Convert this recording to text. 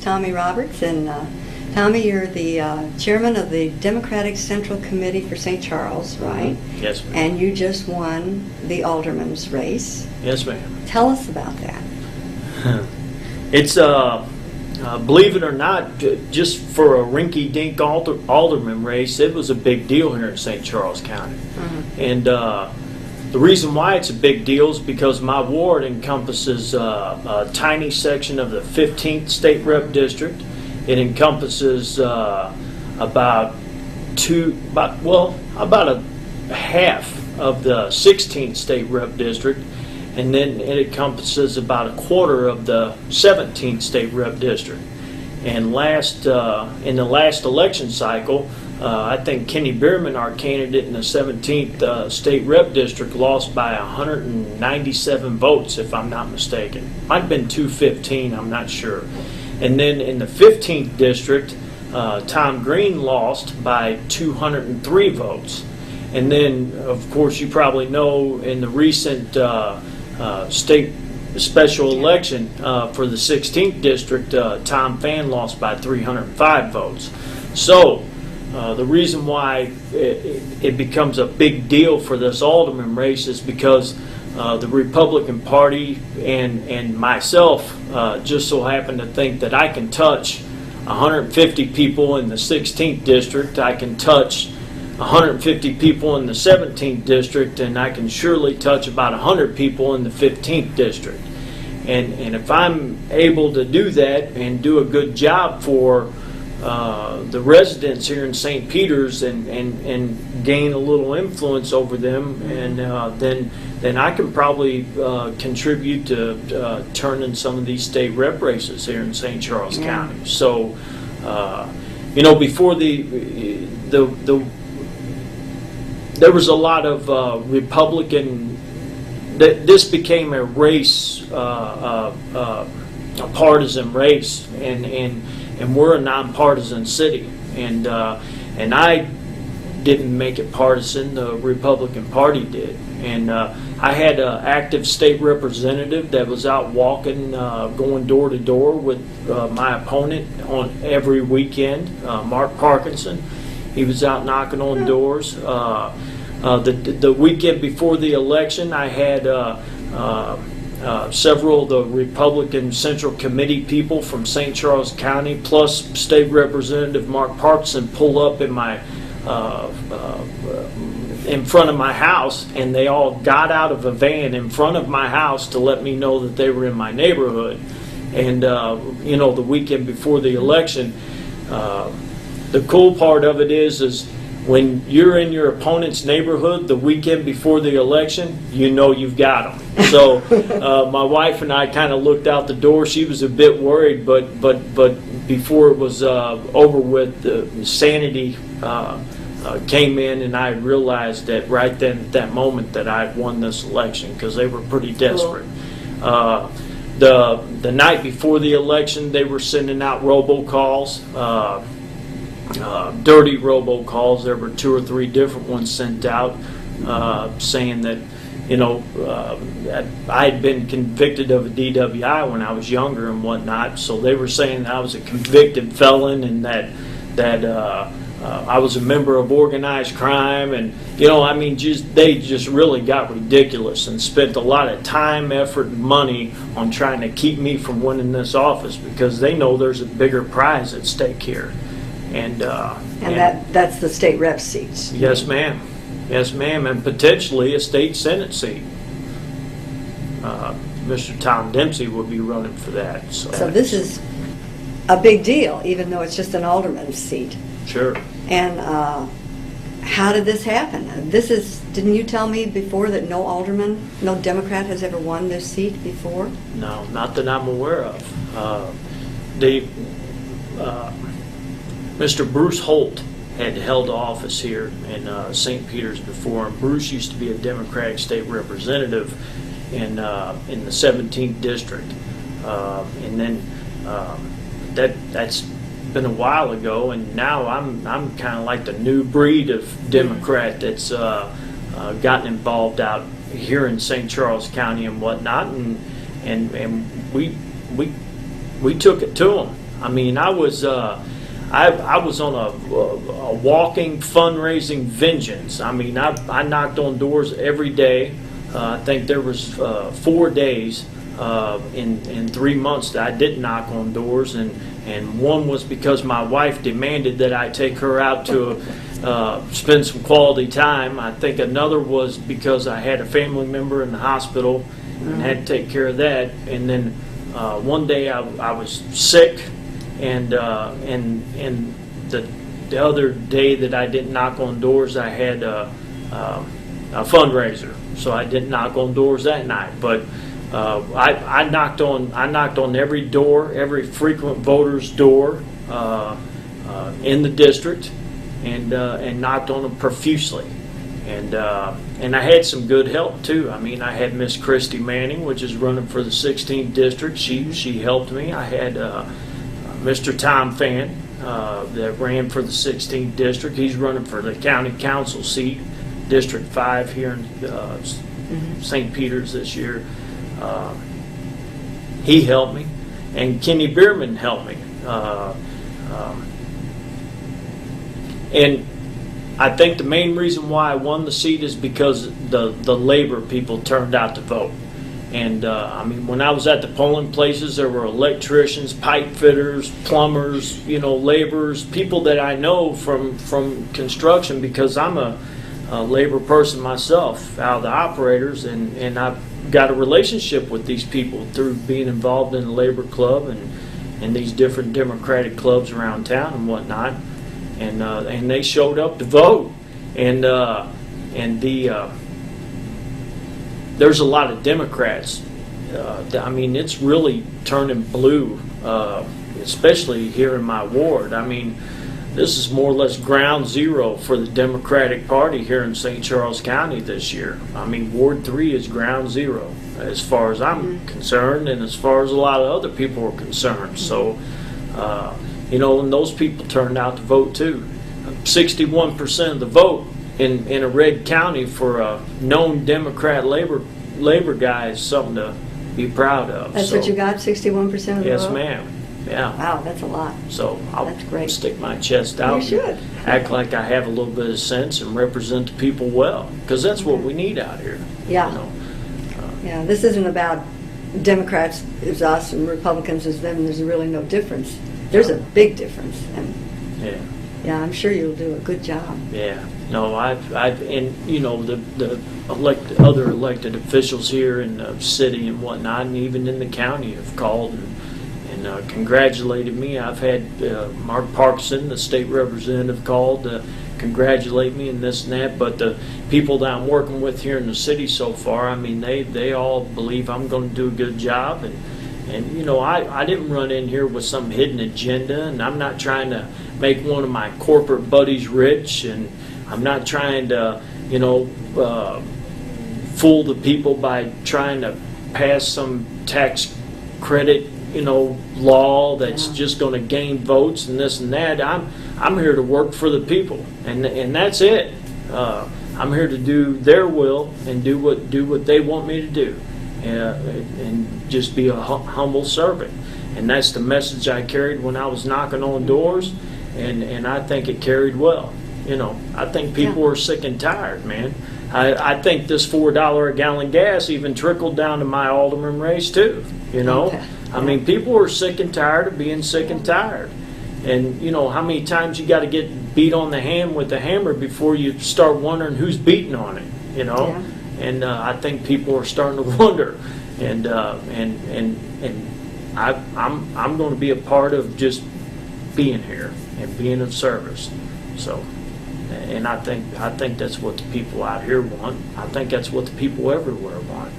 Tommy Roberts, and Tommy, you're the chairman of the Democratic Central Committee for St. Charles, right? Yes, ma'am. And you just won the alderman's race. Yes, ma'am. Tell us about that. It's, believe it or not, just for a rinky-dink alderman race, it was a big deal here in St. Charles County. And the reason why it's a big deal is because my ward encompasses a tiny section of the 15th State Rep District. It encompasses about a half of the 16th State Rep District, and then it encompasses about a quarter of the 17th State Rep District. And in the last election cycle, I think Kenny Bierman, our candidate in the 17th State Rep District, lost by 197 votes, if I'm not mistaken. Might have been 215, I'm not sure. And then in the 15th District, Tom Green lost by 203 votes. And then, of course, you probably know in the recent state special election for the 16th District, Tom Fan lost by 305 votes. So the reason why it becomes a big deal for this alderman race is because the Republican Party and myself just so happen to think that I can touch 150 people in the 16th District, I can touch 150 people in the 17th District, and I can surely touch about 100 people in the 15th District. And if I'm able to do that and do a good job for the residents here in St. Peter's and gain a little influence over them, and then I can probably contribute to turning some of these state rep races here in St. Charles County. So, before there was a lot of Republican. This became a race, a partisan race, and we're a nonpartisan city, and I didn't make it partisan. The Republican Party did, and I had an active state representative that was out walking, going door to door with my opponent on every weekend, Mark Parkinson. He was out knocking on doors. The weekend before the election, I had several of the Republican Central Committee people from St. Charles County, plus State Representative Mark Parkinson, pull up in my in front of my house, and they all got out of a van in front of my house to let me know that they were in my neighborhood. And the weekend before the election, the cool part of it is when you're in your opponent's neighborhood the weekend before the election, you know you've got them. So my wife and I kind of looked out the door. She was a bit worried, but before it was over with, the sanity came in, and I realized that right then at that moment that I'd won this election, because they were pretty desperate. The night before the election, they were sending out robocalls. Dirty robocalls. There were 2 or 3 different ones sent out saying that, I had been convicted of a DWI when I was younger and whatnot. So they were saying that I was a convicted felon and that I was a member of organized crime, and they just really got ridiculous and spent a lot of time, effort, and money on trying to keep me from winning this office, because they know there's a bigger prize at stake here. And that's the state rep seats. Yes, ma'am. Yes, ma'am, and potentially a state senate seat. Mr. Tom Dempsey will be running for that. So this is a big deal, even though it's just an alderman's seat. Sure. And how did this happen? Didn't you tell me before that no Democrat has ever won this seat before? No, not that I'm aware of. Mr. Bruce Holt had held office here in St. Peter's before, and Bruce used to be a Democratic state representative in the 17th District, and then that's been a while ago, and now I'm kind of like the new breed of Democrat that's gotten involved out here in St. Charles County and whatnot, and we took it to them. I mean, I was on a walking fundraising vengeance. I mean, I knocked on doors every day. I think there was 4 days in 3 months that I didn't knock on doors, and one was because my wife demanded that I take her out to spend some quality time. I think another was because I had a family member in the hospital and had to take care of that. And then one day I was sick, and the other day that I didn't knock on doors, I had a fundraiser, so I didn't knock on doors that night. But I knocked on every door, every frequent voter's door in the district, and knocked on them profusely. And I had some good help too. I mean, I had Miss Christy Manning, which is running for the 16th district. She helped me. I had Mr. Tom Fan that ran for the 16th district. He's running for the county council seat, District 5 here in St. Peter's this year. He helped me, and Kenny Bierman helped me. And I think the main reason why I won the seat is because the labor people turned out to vote. And I mean, when I was at the polling places, there were electricians, pipe fitters, plumbers, laborers, people that I know from construction, because I'm a labor person myself, out of the operators, and I've got a relationship with these people through being involved in the labor club and these different Democratic clubs around town and whatnot. And they showed up to vote, and there's a lot of Democrats. I mean, it's really turning blue, especially here in my ward. I mean, this is more or less ground zero for the Democratic Party here in St. Charles County this year. I mean, Ward 3 is ground zero as far as I'm concerned, and as far as a lot of other people are concerned. So, and those people turned out to vote too. 61% of the vote in a red county for a known Democrat labor guy is something to be proud of. That's what you got, 61% of the vote? Yes, ma'am. Yeah. Wow, that's a lot. So I'll That's great. stick my chest out. You should. And act like I have a little bit of sense and represent the people well, because that's what we need out here. Yeah. Yeah, this isn't about Democrats is us and Republicans is them. There's really no difference. There's a big difference. And yeah, I'm sure you'll do a good job. Yeah. No, I've the other elected officials here in the city and whatnot, and even in the county, have called and congratulated me. I've had Mark Parkinson, the state representative, called to congratulate me and this and that. But the people that I'm working with here in the city so far, I mean, they all believe I'm going to do a good job. And I didn't run in here with some hidden agenda, and I'm not trying to make one of my corporate buddies rich, and I'm not trying to, fool the people by trying to pass some tax credit, law that's just going to gain votes and this and that. I'm here to work for the people, and that's it. I'm here to do their will and do what they want me to do, and just be a humble servant. And that's the message I carried when I was knocking on doors, and I think it carried well. I think people are sick and tired, man. I think this $4 a gallon gas even trickled down to my alderman race too. Okay. I mean, people are sick and tired of being sick and tired. And how many times you got to get beat on the hand with the hammer before you start wondering who's beating on it, Yeah. And I think people are starting to wonder. And I'm going to be a part of just being here and being of service. So, and I think that's what the people out here want. I think that's what the people everywhere want.